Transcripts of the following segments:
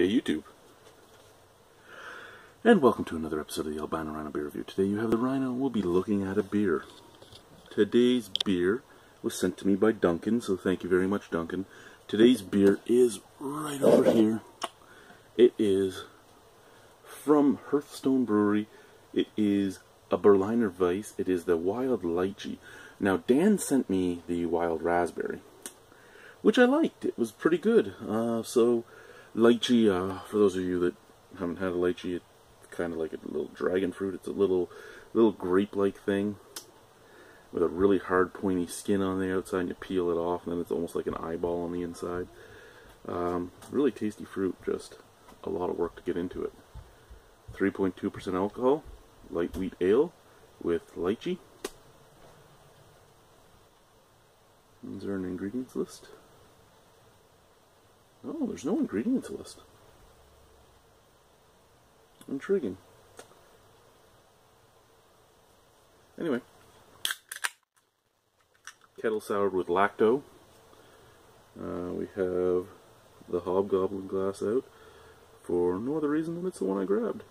Good day, YouTube. And welcome to another episode of the Albino Rhino Beer Review. Today you have the Rhino. We'll be looking at a beer. Today's beer was sent to me by Duncan, so thank you very much, Duncan. Today's beer is right over here. It is from Hearthstone Brewery. It is a Berliner Weiss. It is the Wyld Lychee. Now, Dan sent me the Wyld Raspberry, which I liked. It was pretty good. So, lychee, for those of you that haven't had a lychee, it's kind of like a little dragon fruit. It's a little grape-like thing with a really hard, pointy skin on the outside, and you peel it off, and then it's almost like an eyeball on the inside. Really tasty fruit, just a lot of work to get into it. 3.2% alcohol, light wheat ale with lychee. Is there an ingredients list? Oh, there's no ingredients list. Intriguing. Anyway. Kettle soured with lacto. We have the Hobgoblin glass out for no other reason than it's the one I grabbed.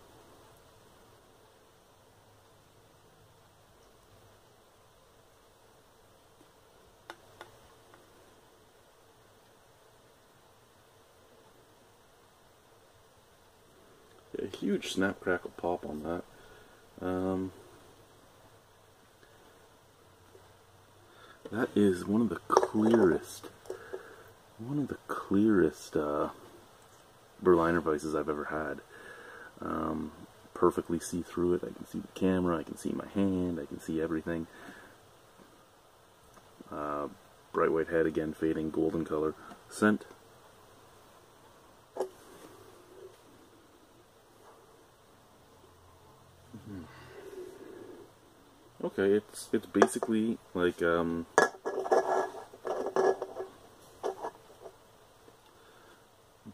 A huge snap crackle pop on that. That is one of the clearest Berliner Weisses I've ever had. Perfectly see through it. I can see the camera, I can see my hand, I can see everything. Bright white head again, fading golden color. Scent. Okay, it's basically like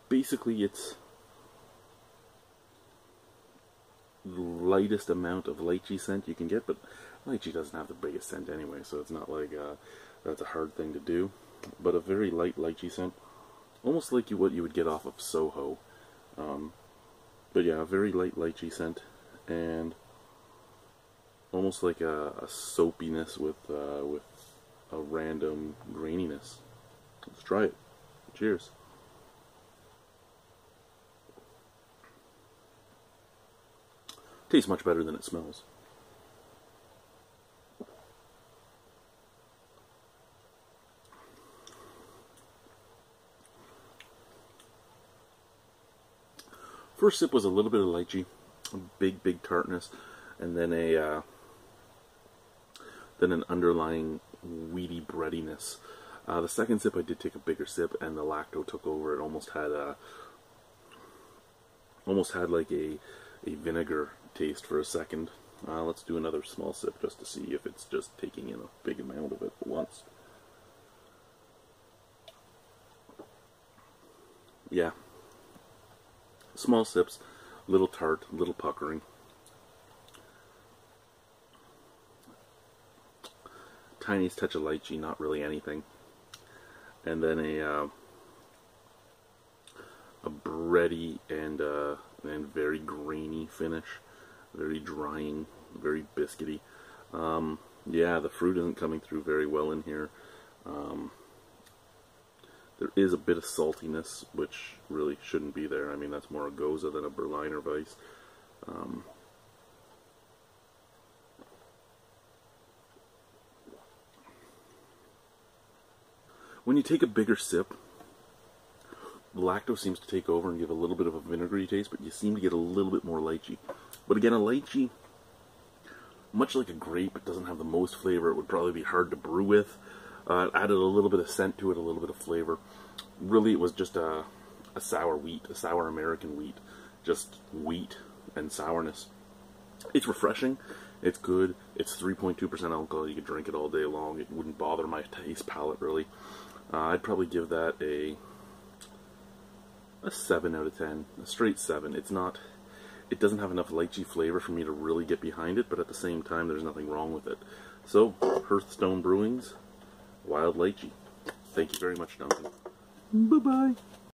basically it's the lightest amount of lychee scent you can get, but lychee doesn't have the biggest scent anyway, so it's not like that's a hard thing to do. But a very light lychee scent, almost like what you would get off of Soho. But yeah, a very light lychee scent, and almost like a soapiness with a random graininess. Let's try it. Cheers. Tastes much better than it smells. First sip was a little bit of lychee, a big tartness, and then an underlying weedy breadiness. The second sip I did take a bigger sip, and the lacto took over. It almost had like a vinegar taste for a second. Let's do another small sip just to see if it's just taking in a big amount of it at once. Yeah. Small sips, little tart, little puckering. Tiniest touch of lychee, not really anything. And then a bready and very grainy finish. Very drying, very biscuity. Yeah, the fruit isn't coming through very well in here. There is a bit of saltiness, which really shouldn't be there. I mean, that's more a Goza than a Berliner Weiss. When you take a bigger sip, the lacto seems to take over and give a little bit of a vinegary taste, but you seem to get a little bit more lychee. But again, a lychee, much like a grape, it doesn't have the most flavor. It would probably be hard to brew with. It added a little bit of scent to it, a little bit of flavor. Really, it was just a sour wheat, a sour American wheat. Just wheat and sourness. It's refreshing. It's good. It's 3.2% alcohol. You could drink it all day long. It wouldn't bother my taste palate, really. I'd probably give that a 7 out of 10. A straight 7. It doesn't have enough lychee flavor for me to really get behind it, but at the same time, there's nothing wrong with it. So, Hearthstone Brewing's Wyld Lychee. Thank you very much, Duncan. Bye-bye.